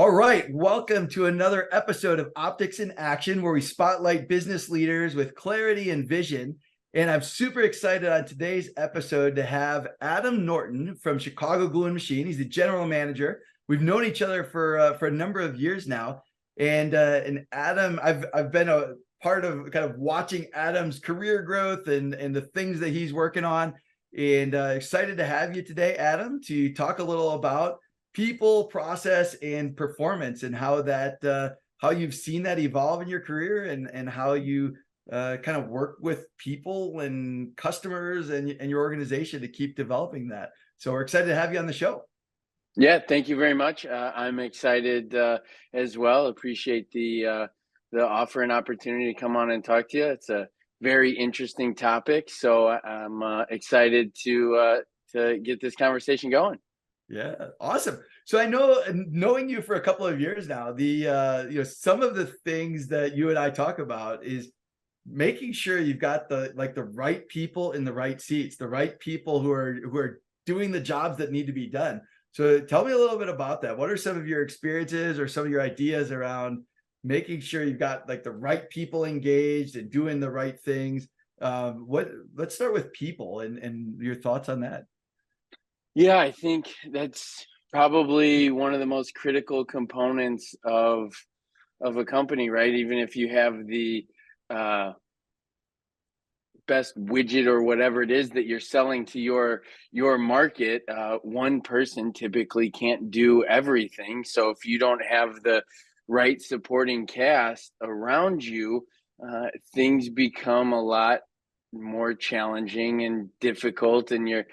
All right, welcome to another episode of Optics in Action, where we spotlight business leaders with clarity and vision. And I'm super excited on today's episode to have Adam Norton from Chicago Glue and Machine. He's the general manager. We've known each other for a number of years now. And Adam, I've been a part of kind of watching Adam's career growth and the things that he's working on. And excited to have you today, Adam, to talk a little about people, process, and performance, and how you've seen that evolve in your career, and how you kind of work with people and customers and your organization to keep developing that. So we're excited to have you on the show. Yeah, thank you very much. I'm excited as well. Appreciate the offer and opportunity to come on and talk to you. It's a very interesting topic, so I'm excited to get this conversation going. Yeah, awesome. So I know, knowing you for a couple of years now, some of the things that you and I talk about is making sure you've got the right people in the right seats, the right people who are doing the jobs that need to be done. So tell me a little bit about that. What are some of your experiences or some of your ideas around making sure you've got the right people engaged and doing the right things? Let's start with people and your thoughts on that. Yeah, I think that's probably one of the most critical components of a company, right? Even if you have the best widget or whatever it is that you're selling to your market, one person typically can't do everything. So if you don't have the right supporting cast around you, things become a lot more challenging and difficult, and you're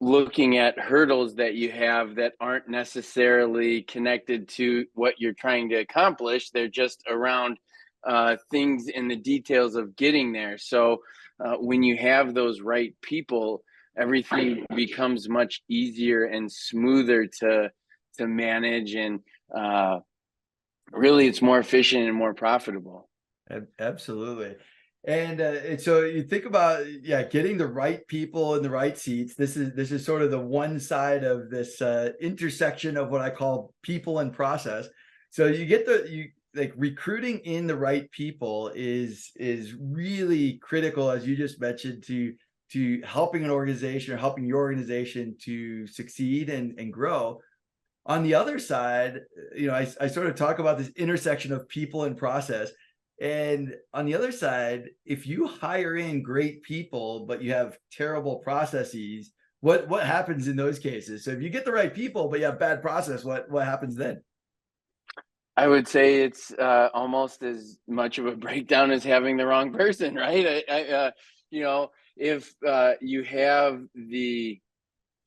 looking at hurdles that you have that aren't necessarily connected to what you're trying to accomplish. They're just around things in the details of getting there. So when you have those right people, everything becomes much easier and smoother to manage, and really it's more efficient and more profitable. Absolutely. And so you think about, getting the right people in the right seats. This is sort of the one side of this intersection of what I call people and process. So recruiting in the right people is really critical, as you just mentioned, to helping an organization, or helping your organization to succeed and grow. On the other side, I sort of talk about this intersection of people and process. And on the other side, if you hire in great people, but you have terrible processes, what happens in those cases? So if you get the right people, but you have bad process, what happens then? I would say it's almost as much of a breakdown as having the wrong person, right? If you have the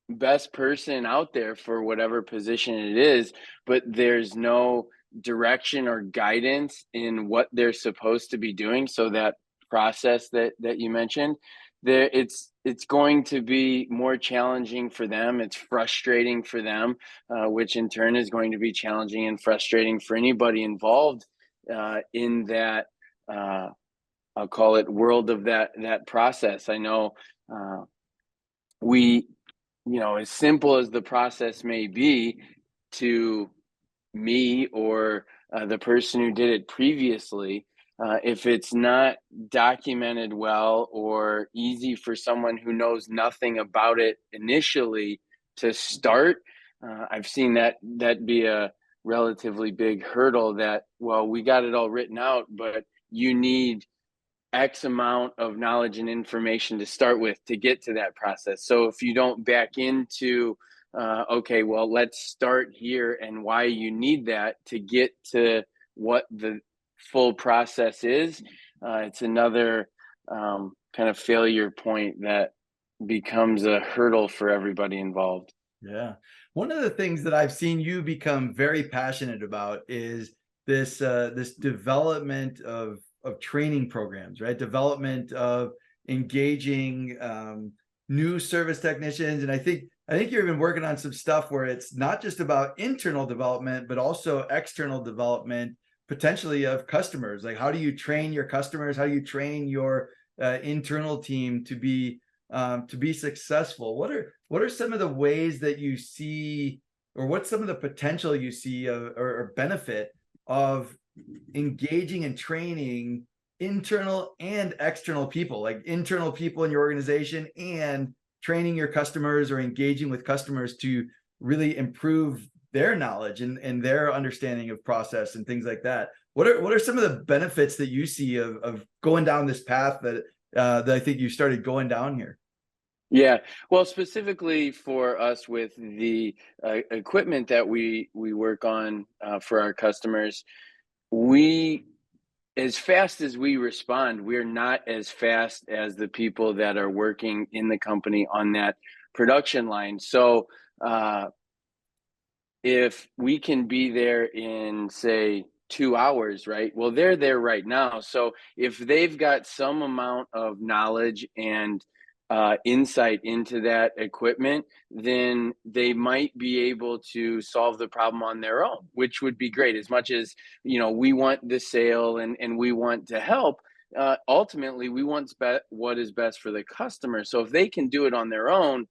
best person out there for whatever position it is, but there's no direction or guidance in what they're supposed to be doing, so that process that you mentioned there, it's going to be more challenging for them. It's frustrating for them, which in turn is going to be challenging and frustrating for anybody involved in that I'll call it world of that process. I know as simple as the process may be to me or the person who did it previously, if it's not documented well or easy for someone who knows nothing about it initially to start, I've seen that be a relatively big hurdle. That, well, we got it all written out, but you need X amount of knowledge and information to start with to get to that process. So if you don't back into okay, well, let's start here and why you need that to get to what the full process is, it's another kind of failure point that becomes a hurdle for everybody involved. Yeah. One of the things that I've seen you become very passionate about is this development of training programs, right? Development of engaging new service technicians. And I think you've been working on some stuff where it's not just about internal development, but also external development, potentially, of customers. Like, how do you train your customers? How do you train your internal team to be successful? What are some of the ways that you see or what's some of the potential you see of, or benefit of engaging and training internal and external people, like internal people in your organization, and training your customers or engaging with customers to really improve their knowledge and their understanding of process and things like that? What are some of the benefits that you see of going down this path that I think you started going down here? Yeah, well, specifically for us with the equipment that we work on for our customers, we as fast as we respond, we're not as fast as the people that are working in the company on that production line. So uh, if we can be there in, say, 2 hours, right? Well, they're there right now. So if they've got some amount of knowledge and insight into that equipment, then they might be able to solve the problem on their own, which would be great. As much as, we want the sale and we want to help, ultimately we want what is best for the customer. So if they can do it on their own,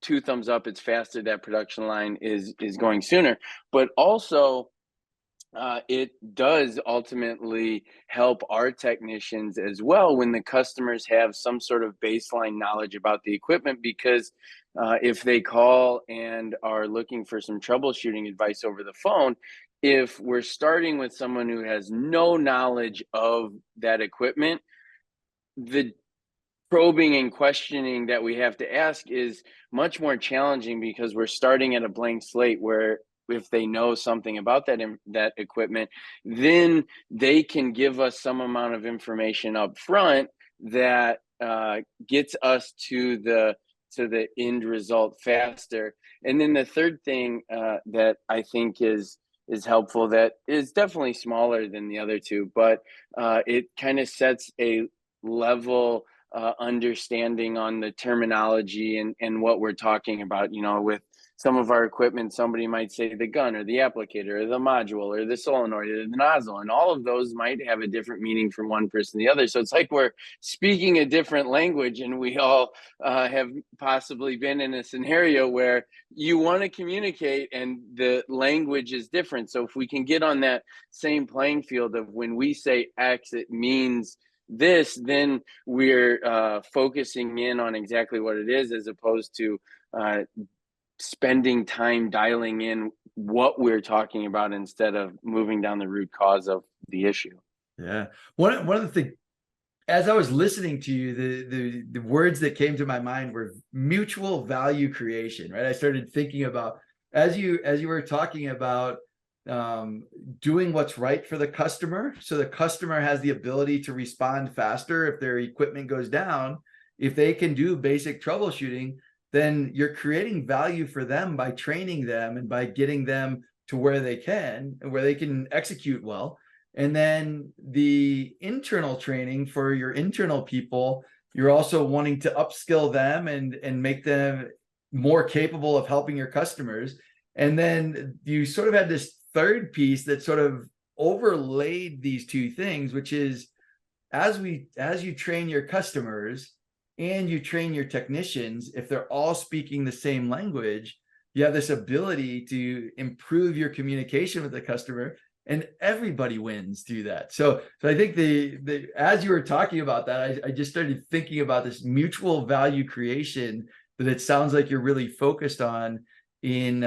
two thumbs up, it's faster, that production line is going sooner. But also it does ultimately help our technicians as well when the customers have some sort of baseline knowledge about the equipment, because if they call and are looking for some troubleshooting advice over the phone, if we're starting with someone who has no knowledge of that equipment, the probing and questioning that we have to ask is much more challenging, because we're starting at a blank slate, where if they know something about that equipment, then they can give us some amount of information up front that gets us to the end result faster. And then the third thing that I think is helpful, that is definitely smaller than the other two, but it kind of sets a level understanding on the terminology and what we're talking about. With some of our equipment, somebody might say the gun or the applicator or the module or the solenoid or the nozzle, and all of those might have a different meaning from one person to the other. So it's like we're speaking a different language, and we all have possibly been in a scenario where you want to communicate and the language is different. So if we can get on that same playing field of, when we say X, it means this, then we're focusing in on exactly what it is, as opposed to spending time dialing in what we're talking about instead of moving down the root cause of the issue. Yeah. One of the things, as I was listening to you, the words that came to my mind were mutual value creation, right? I started thinking about, as you were talking about doing what's right for the customer, so the customer has the ability to respond faster if their equipment goes down. If they can do basic troubleshooting, then you're creating value for them by training them and by getting them to where they can execute well. And then the internal training for your internal people, you're also wanting to upskill them and make them more capable of helping your customers. And then you sort of had this third piece that sort of overlaid these two things, which is, as you train your customers and you train your technicians, if they're all speaking the same language, you have this ability to improve your communication with the customer, and everybody wins through that. So I think the as you were talking about that, I just started thinking about this mutual value creation that it sounds like you're really focused on in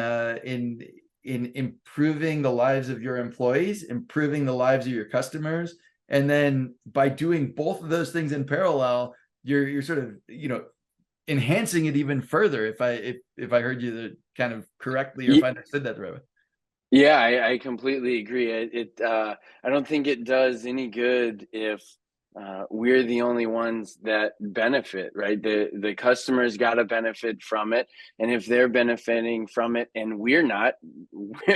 improving the lives of your employees, improving the lives of your customers. And then by doing both of those things in parallel, you're sort of, enhancing it even further. If I heard you kind of correctly, or if I understood that the right way. Yeah, I completely agree. I don't think it does any good if we're the only ones that benefit, right? The customers got to benefit from it, and if they're benefiting from it and we're not,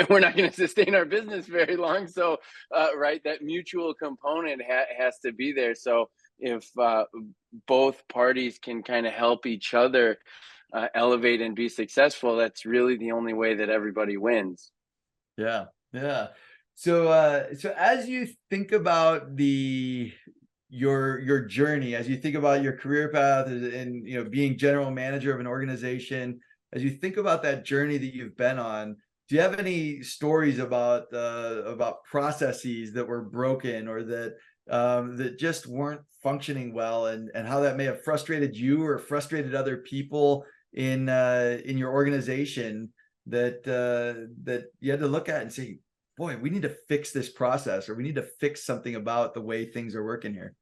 we're not going to sustain our business very long. So, right, that mutual component has to be there. So if both parties can kind of help each other elevate and be successful, that's really the only way that everybody wins. Yeah, yeah. So as you think about your journey, as you think about your career path and being general manager of an organization, as you think about that journey that you've been on, do you have any stories about processes that were broken or that just weren't functioning well, and how that may have frustrated you or frustrated other people in your organization that you had to look at and say, boy, we need to fix this process, or we need to fix something about the way things are working here?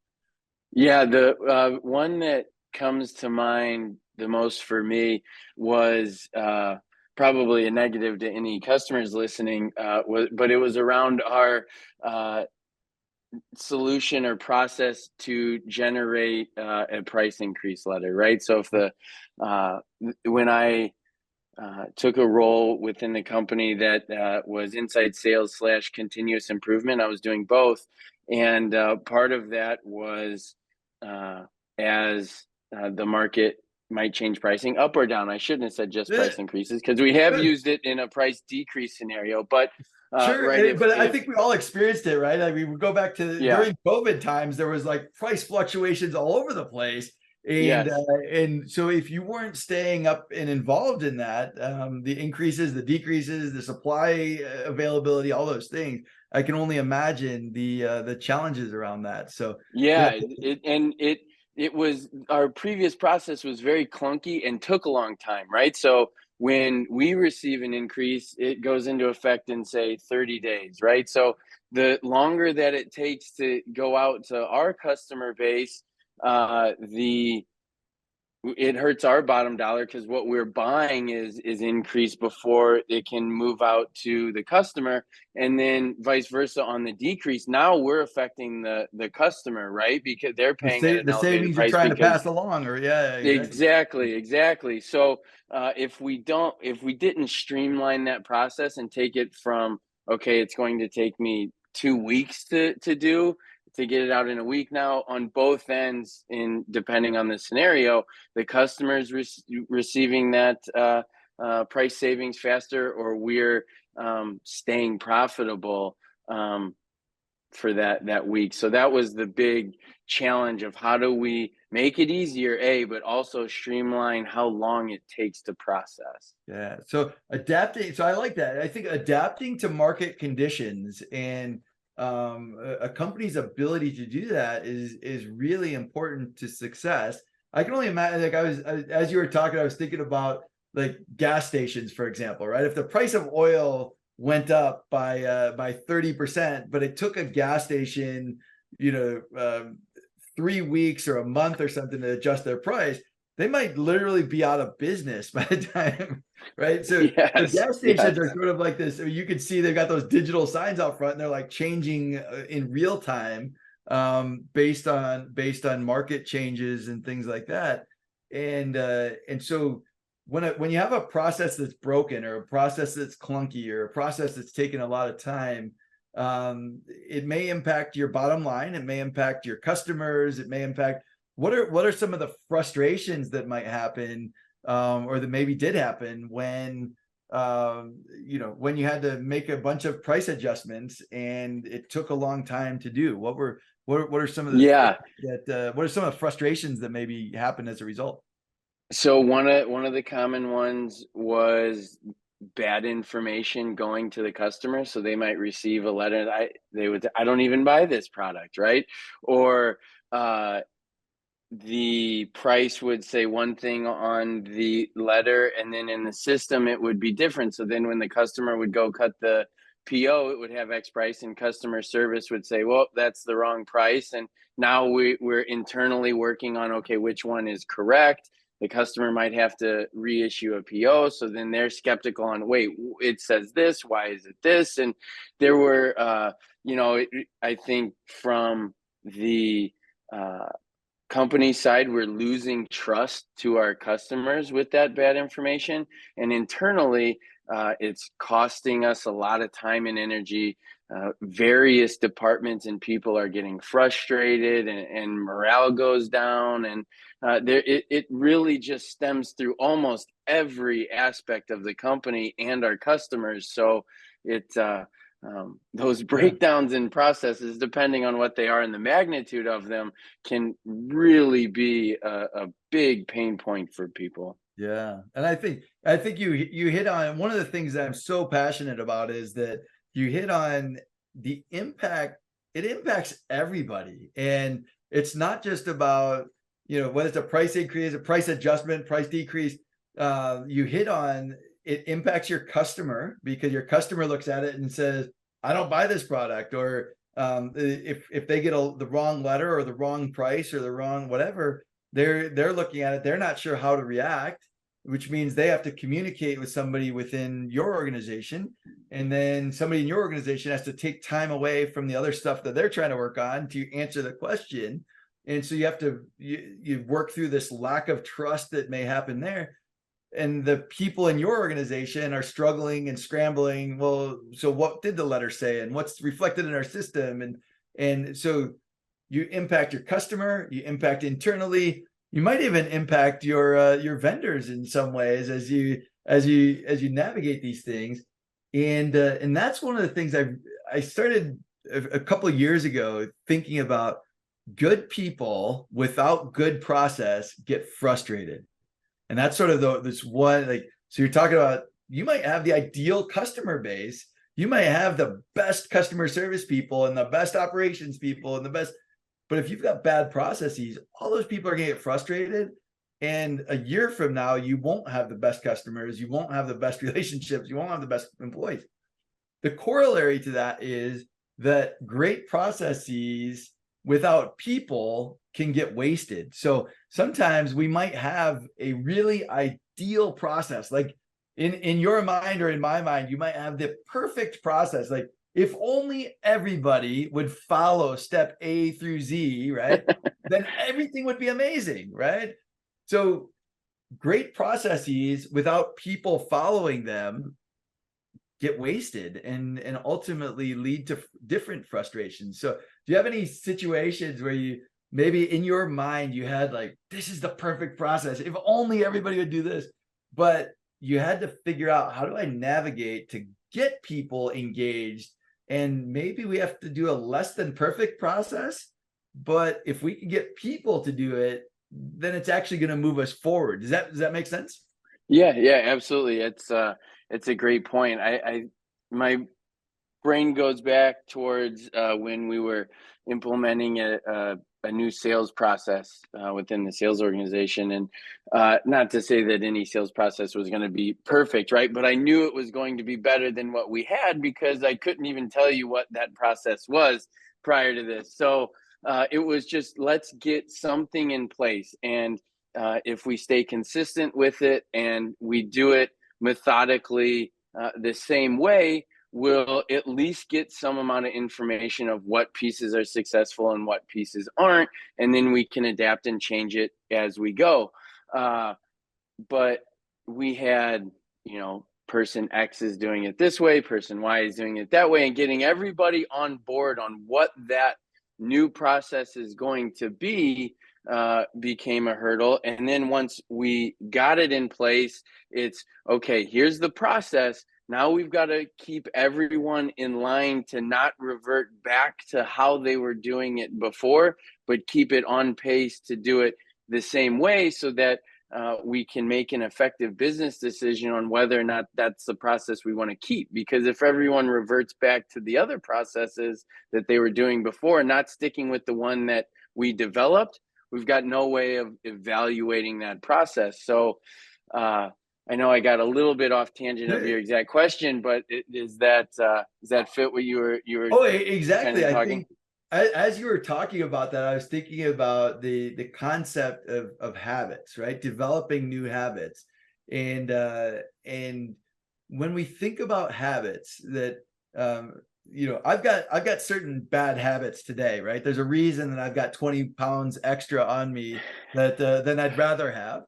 Yeah, the one that comes to mind the most for me was probably a negative to any customers listening, but it was around our uh, solution or process to generate a price increase letter, right? So if uh, when I took a role within the company that was inside sales slash continuous improvement, I was doing both, and part of that was uh, as the market might change pricing up or down. I shouldn't have said just Yeah, price increases, because we have good. used it in a price decrease scenario, but Sure, right, but I if think we all experienced it, right? Like we would go back to yeah, during COVID times, there was like price fluctuations all over the place, yes. and so if you weren't staying up and involved in that, the increases, the decreases, the supply availability, all those things, I can only imagine the challenges around that. So yeah, Yeah, it was, our previous process was very clunky and took a long time, right? So when we receive an increase, it goes into effect in, say, 30 days, right? So the longer that it takes to go out to our customer base, the it hurts our bottom dollar, because what we're buying is increased before it can move out to the customer, and then vice versa on the decrease. Now we're affecting the customer, right? Because they're paying at an the elevated savings you're price trying to because pass along, or yeah, exactly. exactly. So if we didn't streamline that process and take it from, okay, it's going to take me 2 weeks to do, to get it out in a week, now on both ends, in depending on the scenario, the customers receiving that price savings faster, or we're staying profitable for that week. So that was the big challenge of how do we make it easier, but also streamline how long it takes to process. Yeah. So adapting. So I like that. I think adapting to market conditions and a company's ability to do that is really important to success. I can only imagine. Like as you were talking, I was thinking about like gas stations, for example, right? If the price of oil went up by 30%, but it took a gas station, you know, 3 weeks or a month or something to adjust their price, they might literally be out of business by the time, right? So Yes, gas stations yes. are sort of like this. I mean, you can see they've got those digital signs out front, and they're like changing in real time, based on market changes and things like that. And so when you have a process that's broken, or a process that's clunky, or a process that's taken a lot of time, it may impact your bottom line, it may impact your customers, it may impact what are some of the frustrations that might happen, or that maybe did happen when when you had to make a bunch of price adjustments and it took a long time to do? What are some of the things Yeah. that what are some of the frustrations that maybe happened as a result? So one of the common ones was bad information going to the customer. So they might receive a letter, I don't even buy this product, right? Or uh the price would say one thing on the letter, and then in the system it would be different. So then when the customer would go cut the PO, it would have X price, and customer service would say, well, that's the wrong price. And now we're internally working on, okay, which one is correct. The customer might have to reissue a PO, so then they're skeptical on, wait, it says this, why is it this? And there were I think from the uh company side, we're losing trust to our customers with that bad information. And internally, it's costing us a lot of time and energy. Various departments and people are getting frustrated, and morale goes down. And it really just stems through almost every aspect of the company and our customers. So it those Yeah. breakdowns in processes, depending on what they are and the magnitude of them, can really be a big pain point for people. Yeah. And I think you hit on one of the things that I'm so passionate about is that you hit on the impact. It impacts everybody. And it's not just about, whether it's a price increase, a price adjustment, price decrease. You hit on it impacts your customer because your customer looks at it and says, I don't buy this product. Or if they get the wrong letter or the wrong price or the wrong whatever, they're looking at it, they're not sure how to react, which means they have to communicate with somebody within your organization. And then somebody in your organization has to take time away from the other stuff that they're trying to work on to answer the question. And so you have to, you work through this lack of trust that may happen there. And the people in your organization are struggling and scrambling. Well, so what did the letter say and what's reflected in our system? And so you impact your customer, you impact internally, you might even impact your vendors in some ways as you navigate these things. And that's one of the things I started a couple of years ago thinking about. Good people without good process get frustrated. And that's sort of this one, like, so you're talking about, you might have the ideal customer base, you might have the best customer service people and the best operations people and the best, but if you've got bad processes, all those people are going to get frustrated. And a year from now, you won't have the best customers, you won't have the best relationships, you won't have the best employees. The corollary to that is that great processes without people can get wasted. So sometimes we might have a really ideal process, like in your mind or in my mind, you might have the perfect process. Like if only everybody would follow step A through Z, right? Then everything would be amazing, right? So great processes without people following them get wasted and ultimately lead to different frustrations. So do you have any situations where you maybe in your mind you had like, this is the perfect process, if only everybody would do this, but you had to figure out, how do I navigate to get people engaged? And maybe we have to do a less than perfect process, but if we can get people to do it, then it's actually going to move us forward. Does that make sense? Yeah, absolutely. It's a great point. My brain goes back towards when we were implementing a new sales process within the sales organization. And not to say that any sales process was going to be perfect, right? But I knew it was going to be better than what we had because I couldn't even tell you what that process was prior to this. So it was just, let's get something in place. And if we stay consistent with it and we do it methodically the same way, we'll at least get some amount of information of what pieces are successful and what pieces aren't, and then we can adapt and change it as we go. But we had, person X is doing it this way, person Y is doing it that way, and getting everybody on board on what that new process is going to be became a hurdle. And then once we got it in place, it's okay, here's the process. Now we've got to keep everyone in line to not revert back to how they were doing it before, but keep it on pace to do it the same way so that we can make an effective business decision on whether or not that's the process we want to keep. Because if everyone reverts back to the other processes that they were doing before, not sticking with the one that we developed, we've got no way of evaluating that process. So I know I got a little bit off tangent of your exact question, but does that fit what you were Oh, exactly. kind of I talking? think as you were talking about that, I was thinking about the concept of habits, right? Developing new habits. And when we think about habits that I've got certain bad habits today, right? There's a reason that I've got 20 pounds extra on me that than I'd rather have.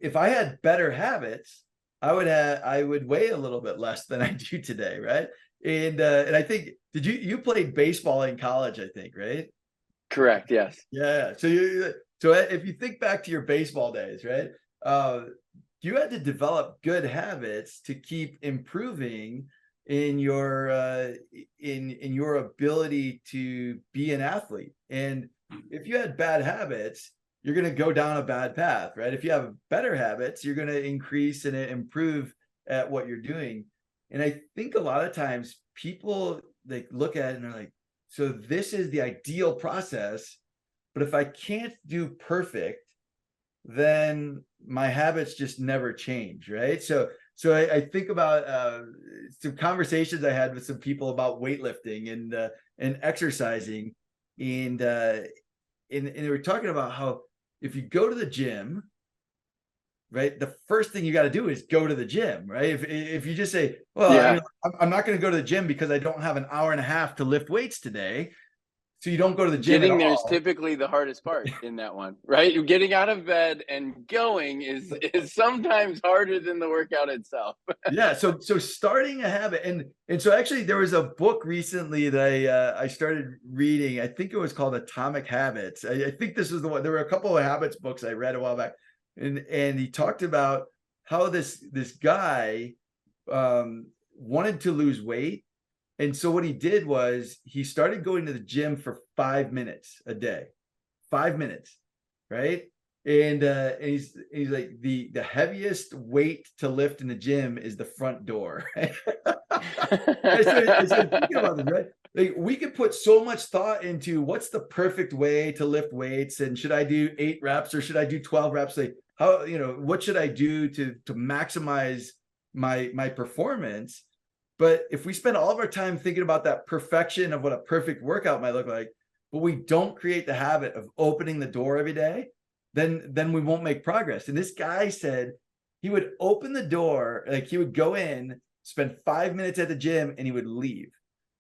If I had better habits, I would weigh a little bit less than I do today, right? And I think, did you played baseball in college, I think, right? Correct. Yes. Yeah. So if you think back to your baseball days, right? You had to develop good habits to keep improving in your in your ability to be an athlete. And if you had bad habits, you're going to go down a bad path, right? If you have better habits, you're going to increase and improve at what you're doing. And I think a lot of times people like look at it and they're like, so this is the ideal process, but if I can't do perfect, then my habits just never change, right? So I think about some conversations I had with some people about weightlifting and exercising, and they were talking about how if you go to the gym, right, the first thing you got to do is go to the gym, right? If you just say, well, Yeah. I'm not going to go to the gym because I don't have an hour and a half to lift weights today, so you don't go to the gym at Getting there is all. typically the hardest part in that one, right? Getting out of bed and going is sometimes harder than the workout itself. Yeah, so starting a habit, and so actually there was a book recently that I started reading. I think it was called Atomic Habits. I think this was the one. There were a couple of habits books I read a while back, and he talked about how this guy wanted to lose weight, and so what he did was he started going to the gym for 5 minutes a day, 5 minutes, right? And he's like the heaviest weight to lift in the gym is the front door. I started thinking about this, right? Like we could put so much thought into what's the perfect way to lift weights, and should I do 8 reps or should I do 12 reps? Like how, what should I do to maximize my performance? But if we spend all of our time thinking about that perfection of what a perfect workout might look like, but we don't create the habit of opening the door every day, then we won't make progress. And this guy said he would open the door, like he would go in, spend 5 minutes at the gym, and he would leave.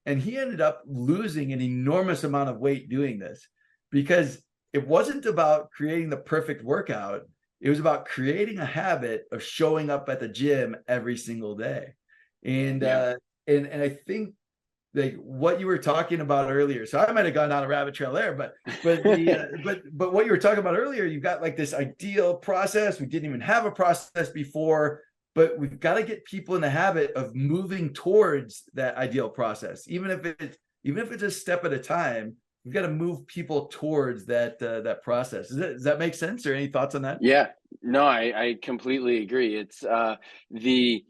And he ended up losing an enormous amount of weight doing this because it wasn't about creating the perfect workout. It was about creating a habit of showing up at the gym every single day. And Yeah. and I think like what you were talking about earlier. So I might have gone down a rabbit trail there, but what you were talking about earlier, you've got like this ideal process. We didn't even have a process before, but we've got to get people in the habit of moving towards that ideal process, even if it's a step at a time. We've got to move people towards that process. Does that make sense, or any thoughts on that? Yeah, no, I completely agree. It's the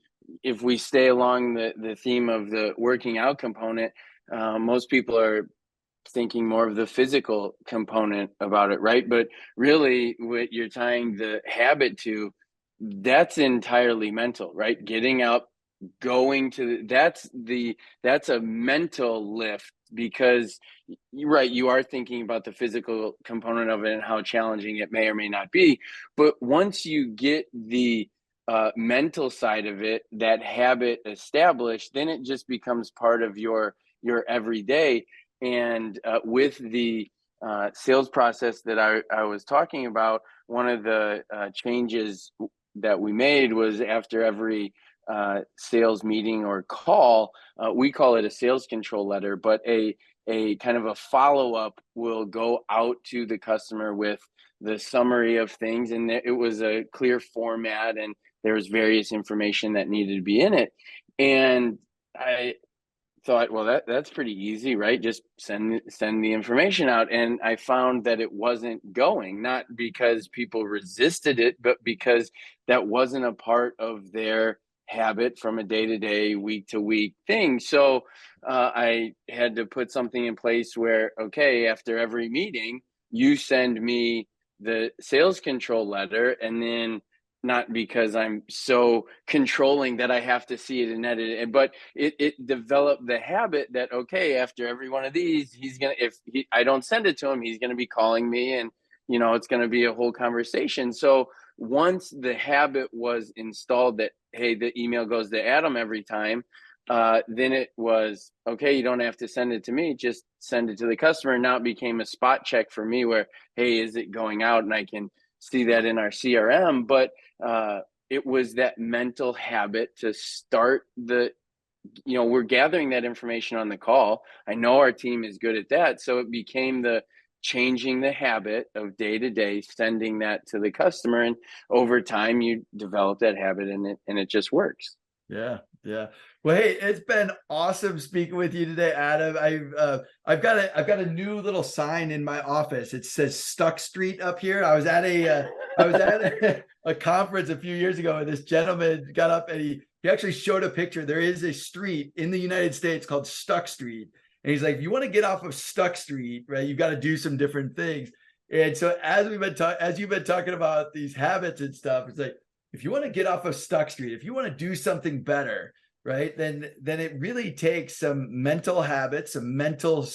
if we stay along the theme of the working out component, most people are thinking more of the physical component about it, right? But really, what you're tying the habit to, that's entirely mental, right? Getting up, going to that's a mental lift because you're right, you are thinking about the physical component of it and how challenging it may or may not be, but once you get the mental side of it, that habit established, then it just becomes part of your everyday. And with the sales process that I was talking about, one of the changes that we made was after every sales meeting or call, we call it a sales control letter, but a kind of a follow up will go out to the customer with the summary of things, and it was a clear format, and there was various information that needed to be in it. And I thought, well, that's pretty easy, right? Just send the information out. And I found that it wasn't going, not because people resisted it, but because that wasn't a part of their habit from a day-to-day, week-to-week thing. So I had to put something in place where, okay, after every meeting, you send me the sales control letter, and then not because I'm so controlling that I have to see it and edit it, but it developed the habit that, okay, after every one of these, I don't send it to him, he's gonna be calling me, and it's gonna be a whole conversation. So once the habit was installed that, hey, the email goes to Adam every time, then it was okay, you don't have to send it to me, just send it to the customer. Now it became a spot check for me where, hey, is it going out? And I can see that in our CRM. But it was that mental habit to start we're gathering that information on the call. I know our team is good at that. So it became the changing the habit of day to day, sending that to the customer. And over time, you develop that habit, and it just works. Yeah, Yeah. Well, hey, it's been awesome speaking with you today, Adam. I've got a new little sign in my office. It says Stuck Street up here. I was at a conference a few years ago, and this gentleman got up and he actually showed a picture. There is a street in the United States called Stuck Street. And he's like, if you want to get off of Stuck Street, right, you've got to do some different things. And so as you've been talking about these habits and stuff, it's like, if you want to get off of Stuck Street, if you want to do something better, right, then it really takes some mental habits, some mental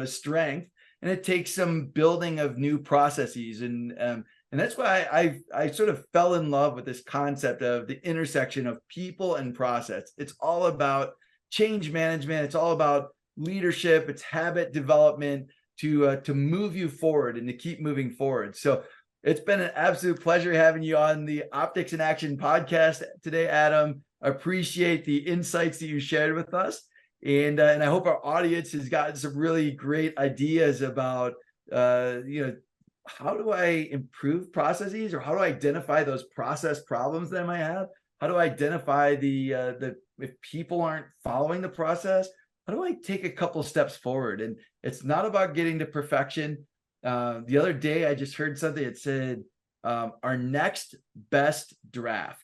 strength, and it takes some building of new processes, and that's why I sort of fell in love with this concept of the intersection of people and process. It's all about change management. It's all about leadership. It's habit development to move you forward and to keep moving forward. So it's been an absolute pleasure having you on the Optics in Action podcast today, Adam. I appreciate the insights that you shared with us. And I hope our audience has gotten some really great ideas about, how do I improve processes, or how do I identify those process problems that I might have? How do I identify if people aren't following the process, how do I take a couple steps forward? And it's not about getting to perfection. The other day, I just heard something that said, our next best draft.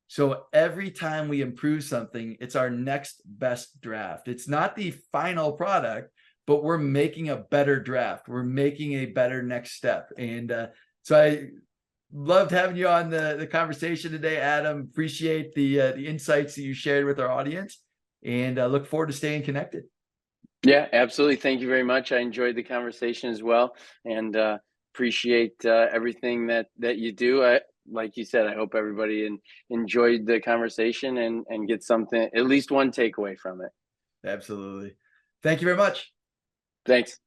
So every time we improve something, it's our next best draft. It's not the final product, but we're making a better draft. We're making a better next step. And so I loved having you on the conversation today, Adam. Appreciate the insights that you shared with our audience, and look forward to staying connected. Yeah, absolutely. Thank you very much. I enjoyed the conversation as well, and appreciate everything that you do. Like you said, I hope everybody enjoyed the conversation and get something, at least one takeaway from it. Absolutely. Thank you very much. Thanks.